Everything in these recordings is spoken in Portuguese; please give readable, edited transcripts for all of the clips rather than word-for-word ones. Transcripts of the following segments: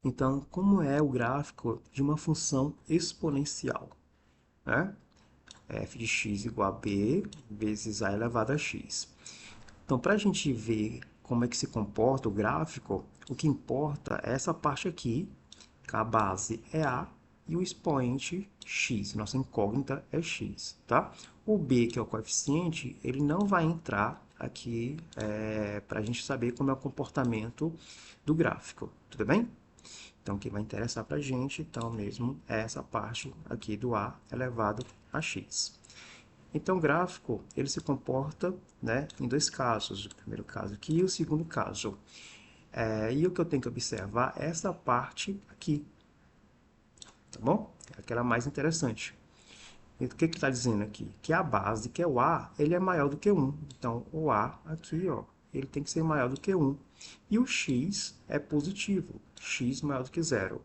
Então, como é o gráfico de uma função exponencial, né? F de x igual a b vezes a elevado a x. Então, para a gente ver como é que se comporta o gráfico, o que importa é essa parte aqui, que a base é a e o expoente x. Nossa incógnita é x, tá? O b, que é o coeficiente, ele não vai entrar aqui para a gente saber como é o comportamento do gráfico, tudo bem? Então, o que vai interessar para a gente, então, mesmo, é essa parte aqui do a elevado a x. Então, o gráfico, ele se comporta, né, em dois casos. O primeiro caso aqui e o segundo caso. E o que eu tenho que observar é essa parte aqui, tá bom? É aquela mais interessante. E o que está dizendo aqui? Que a base, que é o A, ele é maior do que 1. Então, o A aqui, ó, ele tem que ser maior do que 1. E o x é positivo, x maior do que zero.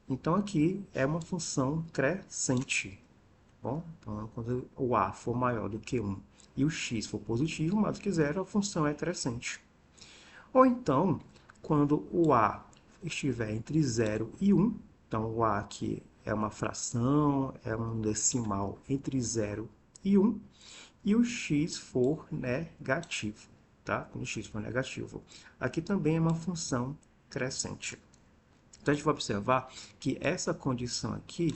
Então, aqui é uma função crescente. Bom, então, quando o A for maior do que 1 e o x for positivo, maior do que zero, a função é crescente. Ou então, quando o A estiver entre 0 e 1, então o A aqui é uma fração, é um decimal entre 0 e 1, e o x for negativo, tá? Quando o x for negativo. Aqui também é uma função crescente. Então, a gente vai observar que essa condição aqui,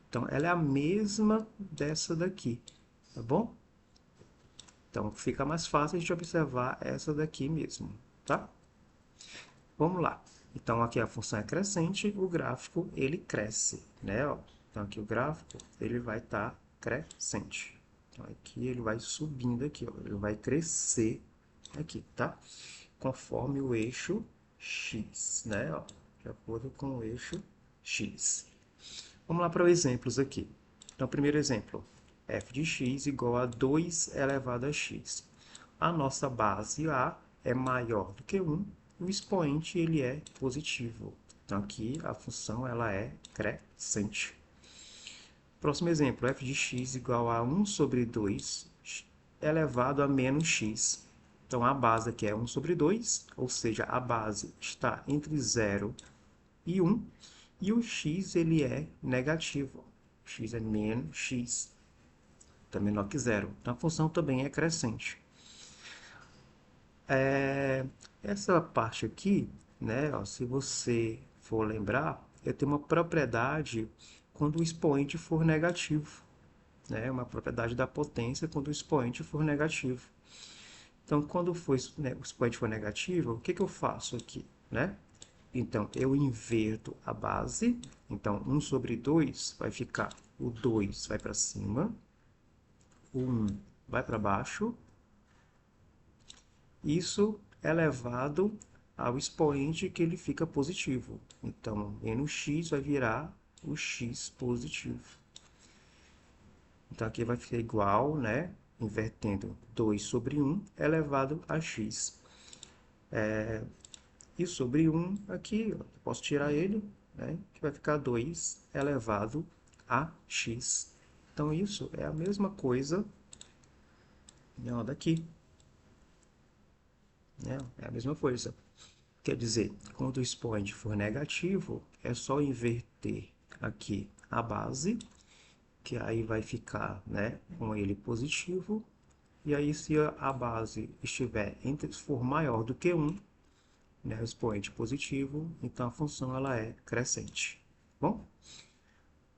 então, ela é a mesma dessa daqui, tá bom? Então, fica mais fácil a gente observar essa daqui mesmo, tá? Vamos lá. Então, aqui a função é crescente, o gráfico, ele cresce, né? Ó, então, aqui o gráfico, ele vai estar crescente. Então, aqui ele vai subindo aqui, ó, ele vai crescer aqui, tá? Conforme o eixo x, né? Ó, de acordo com o eixo x. Vamos lá para os exemplos aqui. Então, primeiro exemplo, f de x igual a 2 elevado a x. A nossa base A é maior do que 1, o expoente ele é positivo. Então, aqui a função ela é crescente. Próximo exemplo, f de x igual a 1 sobre 2 elevado a menos x. Então, a base aqui é 1 sobre 2, ou seja, a base está entre 0 e 1, e o x ele é negativo. X é menos x, está menor que zero. Então, a função também é crescente. Essa parte aqui, né, ó, se você for lembrar, eu tenho uma propriedade quando o expoente for negativo. Né, uma propriedade da potência quando o expoente for negativo. Então, quando for, né, o expoente for negativo, o que, que eu faço aqui? Né? Então, eu inverto a base. Então, 1 sobre 2 vai ficar, o 2 vai para cima, o 1 vai para baixo. Isso elevado ao expoente que ele fica positivo. Então, menos x vai virar o x positivo. Então, aqui vai ficar igual, né? Invertendo 2 sobre 1 elevado a x. E sobre 1 aqui, ó, eu posso tirar ele, né? Que vai ficar 2 elevado a x. Então, isso é a mesma coisa, ó, daqui. Né? É a mesma coisa. Quer dizer, quando o expoente for negativo, é só inverter aqui a base, que aí vai ficar, né, com ele positivo. E aí, se a base estiver for maior do que 1, né, o expoente positivo, então a função ela é crescente. Bom,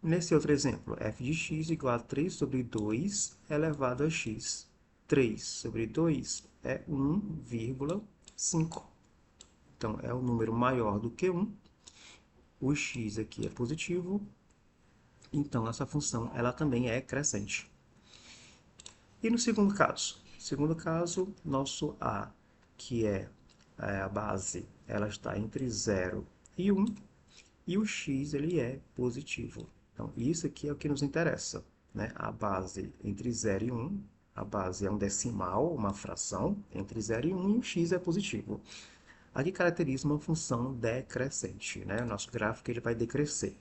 nesse outro exemplo, f de x igual a 3 sobre 2 elevado a x. 3 sobre 2 é 1,5. Então, é um número maior do que 1. O x aqui é positivo. Então, essa função ela também é crescente. E no segundo caso? Segundo caso, nosso a, que é a base, ela está entre 0 e 1. E o x ele é positivo. Então, isso aqui é o que nos interessa. Né? A base entre 0 e 1. A base é um decimal, uma fração, entre 0 e 1, e o x é positivo. Aqui caracteriza uma função decrescente, né? O nosso gráfico ele vai decrescer.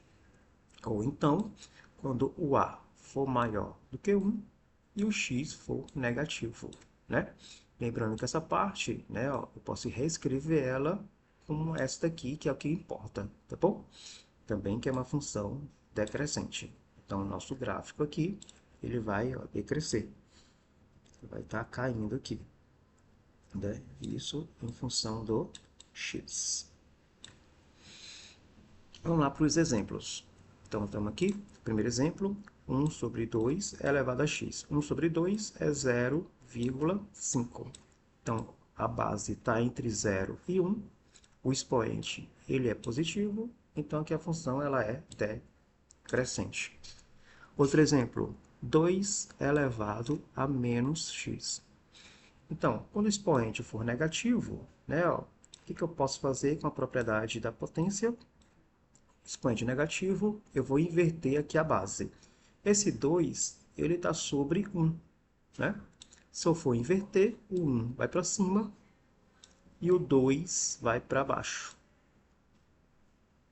Ou então, quando o a for maior do que 1 e o x for negativo, né? Lembrando que essa parte, né, ó, eu posso reescrever ela como essa daqui, que é o que importa, tá bom? Também que é uma função decrescente. Então, o nosso gráfico aqui, ele vai, ó, decrescer. Vai estar caindo aqui, né? Isso em função do x. Vamos lá para os exemplos. Então, estamos aqui. Primeiro exemplo, 1 sobre 2 elevado a x. 1 sobre 2 é 0,5. Então, a base está entre 0 e 1. O expoente ele é positivo, então aqui a função ela é decrescente. Outro exemplo, 2 elevado a menos x. Então, quando o expoente for negativo, né, ó, o que eu posso fazer com a propriedade da potência? Expoente negativo, eu vou inverter aqui a base. Esse 2, ele está sobre 1, né? Se eu for inverter, o 1 vai para cima e o 2 vai para baixo.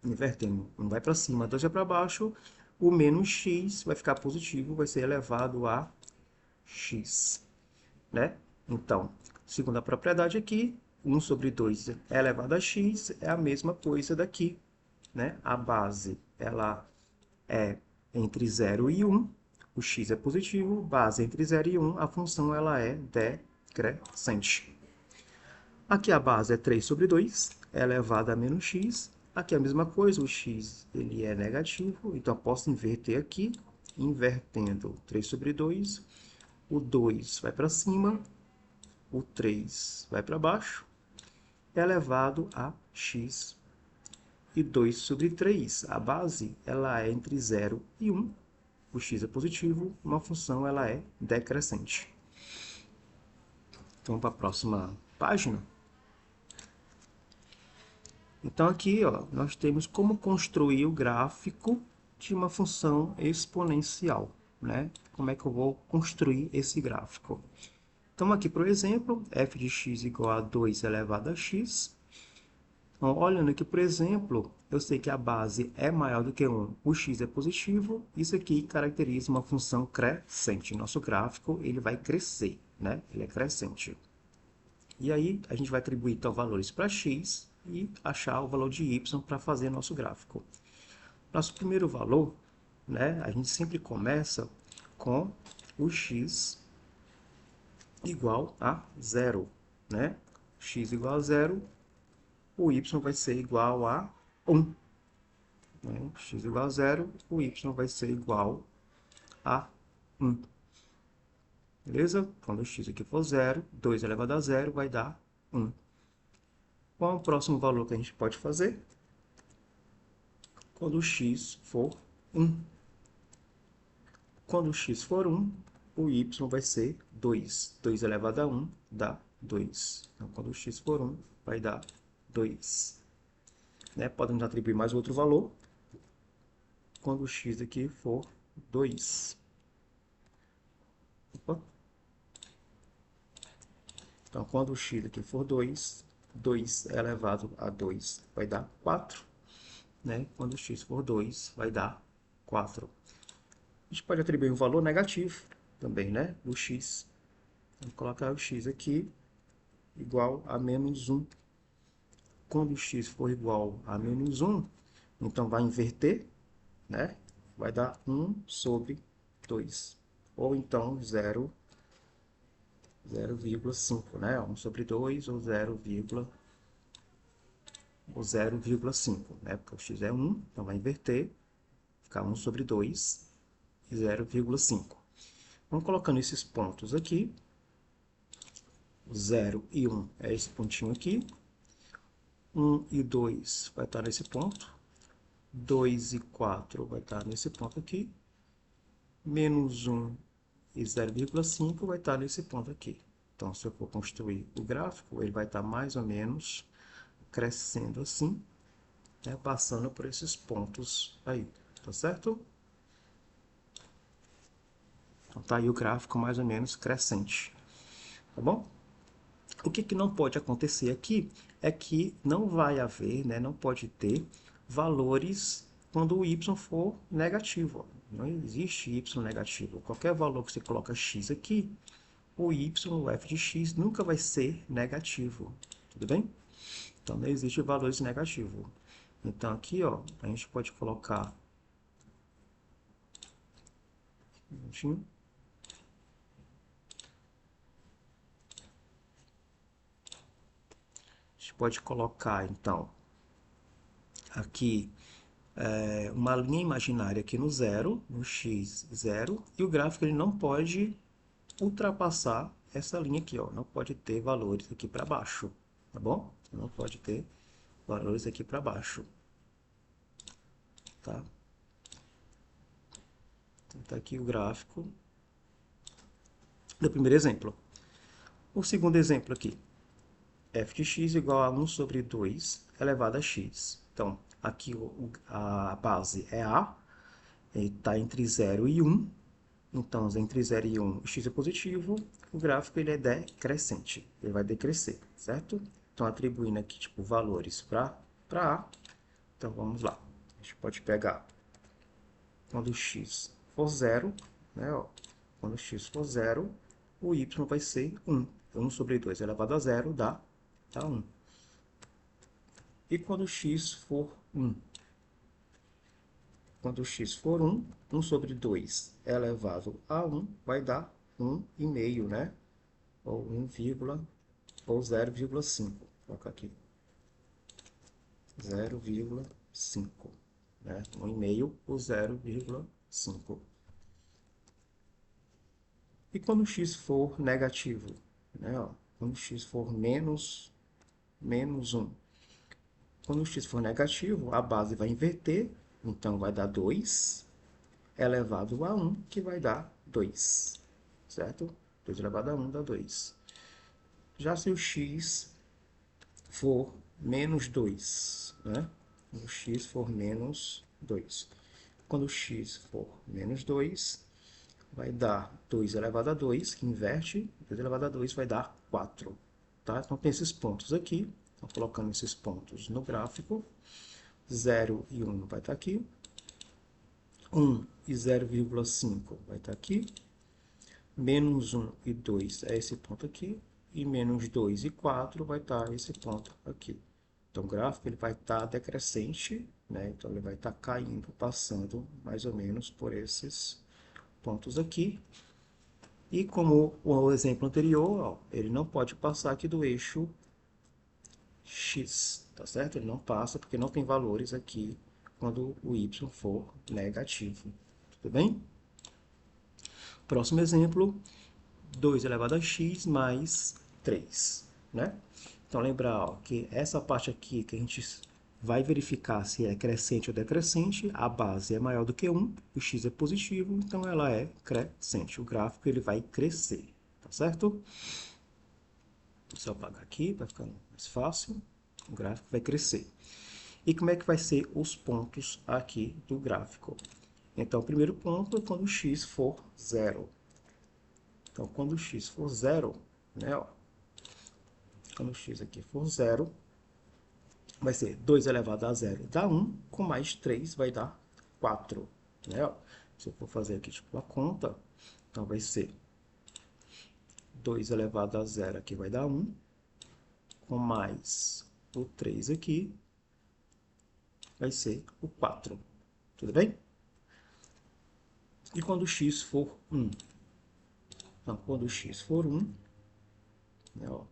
Invertendo, 1 vai para cima, 2 vai para baixo, o menos x vai ficar positivo, vai ser elevado a x, né? Então, segundo a propriedade aqui, 1 sobre 2 elevado a x é a mesma coisa daqui, né? A base, ela é entre 0 e 1, o x é positivo, base entre 0 e 1, a função ela é decrescente. Aqui a base é 3 sobre 2, é elevado a menos x. Aqui é a mesma coisa, o x ele é negativo, então eu posso inverter aqui, invertendo 3 sobre 2, o 2 vai para cima, o 3 vai para baixo, é elevado a x. E 2 sobre 3, a base ela é entre 0 e 1, o x é positivo, uma função ela é decrescente. Então, para a próxima página. Então, aqui ó, nós temos como construir o gráfico de uma função exponencial, né? Como é que eu vou construir esse gráfico? Então, aqui, por exemplo, f de x igual a 2 elevado a x. Então, olhando aqui, por exemplo, eu sei que a base é maior do que 1, o x é positivo, isso aqui caracteriza uma função crescente. Nosso gráfico ele vai crescer, né? Ele é crescente. E aí, a gente vai atribuir, então, valores para x e achar o valor de y para fazer nosso gráfico. Nosso primeiro valor, né, a gente sempre começa com o x igual a 0, né? X igual a 0, o y vai ser igual a 1. Né? X igual a 0, o y vai ser igual a 1. Beleza? Quando o x aqui for 0, 2 elevado a 0 vai dar 1. Qual é o próximo valor que a gente pode fazer? Quando o x for 1. Quando o x for 1, o y vai ser 2. 2 elevado a 1 dá 2. Então, quando o x for 1, vai dar 2. Né? Podemos atribuir mais outro valor. Quando o x aqui for 2. Opa. Então, quando o x aqui for 2, 2 elevado a 2 vai dar 4. Né? Quando o x for 2, vai dar 4. A gente pode atribuir um valor negativo também, né? Do x. Vamos colocar o x aqui igual a menos 1. Quando o x for igual a menos 1, então vai inverter, né? Vai dar 1 sobre 2. Ou então 0,5, né? 1 sobre 2 ou 0,5, né? Porque o x é 1, então vai inverter, ficar 1 sobre 2 e 0,5. Vamos colocando esses pontos aqui. 0 e 1 é esse pontinho aqui. 1 e 2 vai estar nesse ponto. 2 e 4 vai estar nesse ponto aqui. Menos 1 e 0,5 vai estar nesse ponto aqui. Então, se eu for construir o gráfico, ele vai estar mais ou menos crescendo assim, né, passando por esses pontos aí, tá certo? Então, tá aí o gráfico mais ou menos crescente, tá bom? O que não pode acontecer aqui é que não vai haver, né, não pode ter valores quando o y for negativo. Não existe y negativo. Qualquer valor que você coloca x aqui, o y, o f de x, nunca vai ser negativo. Tudo bem? Então, não existe valores negativos. Então, aqui, ó, a gente pode colocar... Um minutinho. A gente pode colocar, então, aqui uma linha imaginária aqui no zero, no x zero, e o gráfico ele não pode ultrapassar essa linha aqui, ó. Não pode ter valores aqui para baixo, tá bom? Não pode ter valores aqui para baixo, tá? Então, tá aqui o gráfico do primeiro exemplo. O segundo exemplo aqui, f de x igual a 1 sobre 2 elevado a x. Então, aqui a base é a, está entre 0 e 1. Então, entre 0 e 1, o x é positivo, o gráfico ele é decrescente, ele vai decrescer, certo? Então, atribuindo aqui, tipo, valores para a. Então, vamos lá. A gente pode pegar quando o x for 0, né, ó, quando o x for 0, o y vai ser 1. 1 sobre 2 elevado a 0 dá 1. E quando x for 1? Quando x for 1, 1 sobre 2 elevado a 1 vai dar 1,5, né? Ou 1, ou 0,5. Vou colocar aqui. 0,5. Né? 1,5 ou 0,5. E quando x for negativo? Né? Ó, quando x for menos 1. Quando x for negativo, a base vai inverter, então vai dar 2 elevado a 1, que vai dar 2, certo? 2 elevado a 1 dá 2. Já se o x for menos 2, né? O x for menos 2. Quando o x for menos 2, vai dar 2 elevado a 2, que inverte, 2 elevado a 2 vai dar 4. Tá? Então, tem esses pontos aqui. Então, colocando esses pontos no gráfico, 0 e 1 vai estar aqui. 1 e 0,5 vai estar aqui. Menos 1 e 2 é esse ponto aqui. E menos 2 e 4 vai estar esse ponto aqui. Então, o gráfico ele vai estar decrescente, né? Então, ele vai estar caindo, passando mais ou menos por esses pontos aqui. E como o exemplo anterior, ó, ele não pode passar aqui do eixo x, tá certo? Ele não passa porque não tem valores aqui quando o y for negativo. Tudo bem? Próximo exemplo, 2 elevado a x mais 3, né? Então, lembrar ó, que essa parte aqui que a gente vai verificar se é crescente ou decrescente, a base é maior do que 1, o x é positivo, então ela é crescente. O gráfico ele vai crescer, tá certo? Só apagar aqui para ficar mais fácil. O gráfico vai crescer. E como é que vai ser os pontos aqui do gráfico? Então, o primeiro ponto é quando o x for 0. Então, quando o x for 0, né, ó, quando o x aqui for 0, vai ser 2 elevado a 0 dá 1, com mais 3 vai dar 4. Né, ó. Se eu for fazer aqui tipo a conta, então vai ser 2 elevado a 0 aqui vai dar 1, com mais o 3 aqui, vai ser o 4. Tudo bem? E quando x for 1? Então, quando x for 1, né, ó,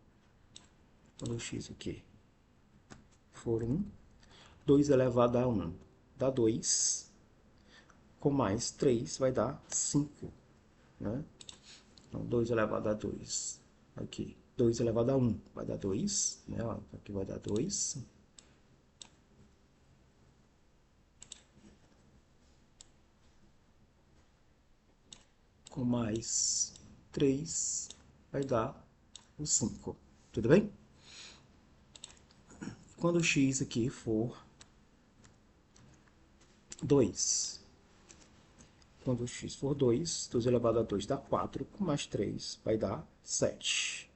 quando x aqui for 1, 2 elevado a 1 dá 2, com mais 3 vai dar 5. Né? Então, 2 elevado a 2, aqui, 2 elevado a 1 vai dar 2, né? Ó, aqui vai dar 2. Com mais 3 vai dar o 5. Tudo bem? Quando o x aqui for 2, quando x for 2, 2 elevado a 2 dá 4, com mais 3 vai dar 7.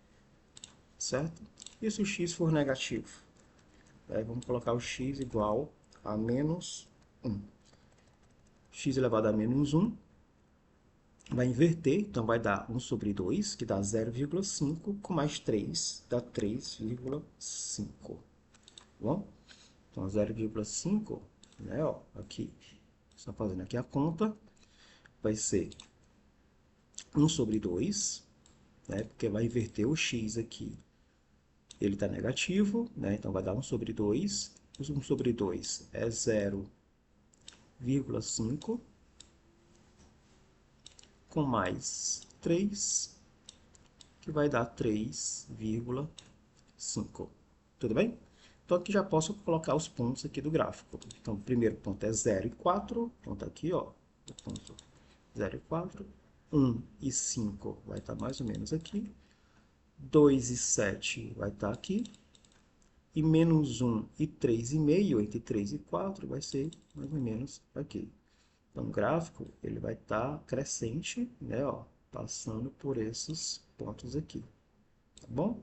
Certo? E se o x for negativo? Aí vamos colocar o x igual a menos 1. X elevado a menos 1 vai inverter, então vai dar 1 sobre 2, que dá 0,5, com mais 3 dá 3,5. bom? Então, 0,5, né, ó, aqui, só fazendo aqui a conta, vai ser 1 sobre 2, né, porque vai inverter o x aqui. Ele está negativo, né, então vai dar 1 sobre 2. 1 sobre 2 é 0,5, com mais 3, que vai dar 3,5. Tudo bem? Então, aqui já posso colocar os pontos aqui do gráfico. Então, o primeiro ponto é 0 e 4. Então, tá aqui, ó, o ponto 0 e 4. 1 e 5 vai estar mais ou menos aqui. 2 e 7 vai estar aqui. E menos 1 e 3,5, entre 3 e 4, vai ser mais ou menos aqui. Então, o gráfico ele vai estar crescente, né, ó, passando por esses pontos aqui. Tá bom?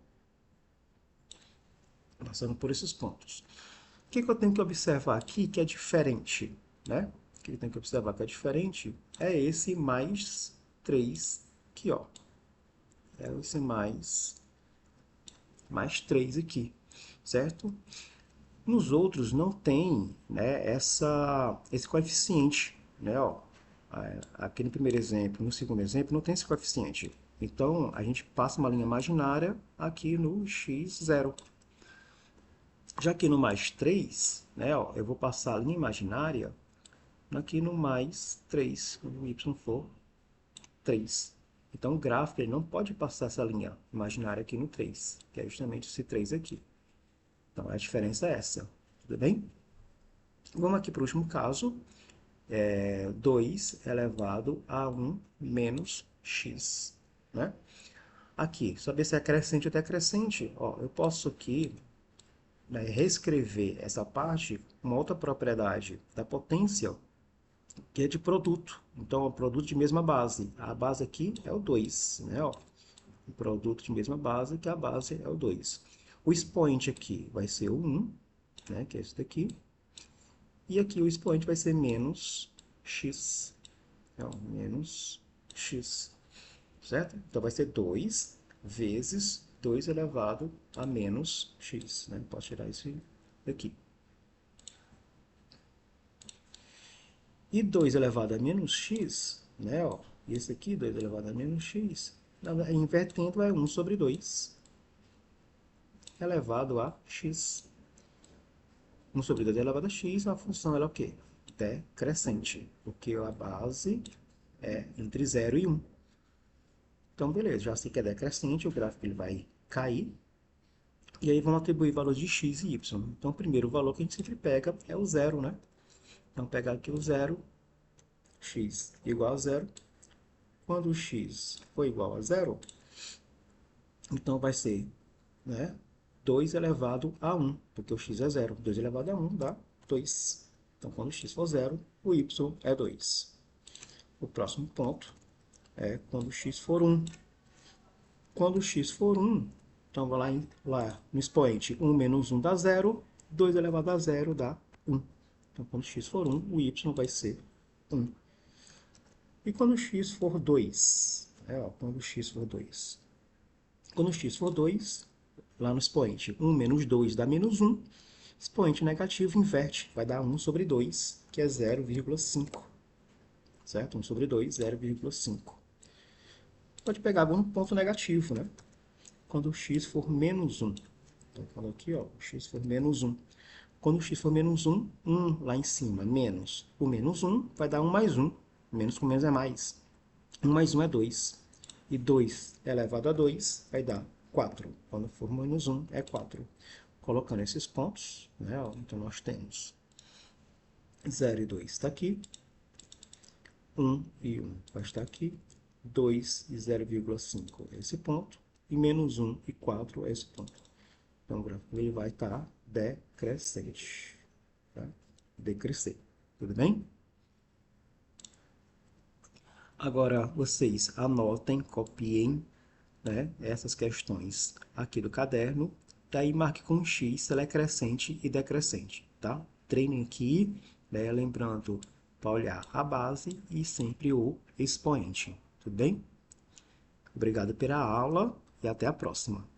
Passando por esses pontos. O que eu tenho que observar aqui que é diferente, né? O que eu tenho que observar que é diferente é esse mais 3 aqui, ó. É esse mais 3 aqui, certo? Nos outros não tem, né, esse coeficiente, né, ó. Aqui no primeiro exemplo, no segundo exemplo, não tem esse coeficiente. Então, a gente passa uma linha imaginária aqui no x0. Já que no mais 3, né, ó, eu vou passar a linha imaginária aqui no mais 3, quando o y for 3. Então, o gráfico ele não pode passar essa linha imaginária aqui no 3, que é justamente esse 3 aqui. Então, a diferença é essa. Tudo bem? Vamos aqui para o último caso. 2 elevado a 1 menos x. Né? Aqui, saber se é crescente ou decrescente. Ó, eu posso aqui, né, reescrever essa parte com uma outra propriedade da potência, que é de produto. Então, é um produto de mesma base. A base aqui é o 2, né? Ó, o produto de mesma base, que a base é o 2. O expoente aqui vai ser o 1, né? Que é esse daqui. E aqui o expoente vai ser menos x. Então, menos x. Certo? Então, vai ser 2 vezes 2 elevado a menos x. Né? Posso tirar isso daqui. E 2 elevado a menos x, né? Ó, esse aqui, 2 elevado a menos x, invertendo é 1 sobre 2 elevado a x. 1 sobre 2 elevado a x, a função ela é o quê? Decrescente, porque a base é entre 0 e 1. Então, beleza, já sei que é decrescente, o gráfico ele vai cair. E aí vamos atribuir valores de x e y. Então, o primeiro valor que a gente sempre pega é o 0, né? Então, pegar aqui o 0, x igual a 0. Quando o x for igual a 0, então vai ser, né, 2 elevado a 1, porque o x é 0. 2 elevado a 1 dá 2. Então, quando o x for 0, o y é 2. O próximo ponto é quando o x for 1. Quando o x for 1, então vou lá no expoente, 1 menos 1 dá 0, 2 elevado a 0 dá 1. Então, quando x for 1, o y vai ser 1. E quando x for 2? Quando x for 2. Quando x for 2, lá no expoente, 1 menos 2 dá menos 1. Expoente negativo inverte, vai dar 1 sobre 2, que é 0,5. Certo? 1 sobre 2, 0,5. Pode pegar um ponto negativo, né? Quando o x for menos 1. Então, falando aqui, ó, o x for menos 1. Quando o x for menos 1, 1 lá em cima, menos o menos 1, vai dar 1 mais 1. Menos com menos é mais. 1 mais 1 é 2. E 2 elevado a 2 vai dar 4. Quando for menos 1, é 4. Colocando esses pontos, né, ó, então nós temos 0 e 2 está aqui. 1 e 1 vai estar aqui. 2 e 0,5 é esse ponto. E menos 1 e 4 é esse ponto. Então, o gráfico ele vai estar decrescente. Tá? Decrescer. Tudo bem? Agora, vocês anotem, copiem, né, essas questões aqui do caderno. Daí, marque com X se ela é crescente e decrescente. Tá? Treinem aqui, né, lembrando para olhar a base e sempre o expoente. Tudo bem? Obrigado pela aula e até a próxima.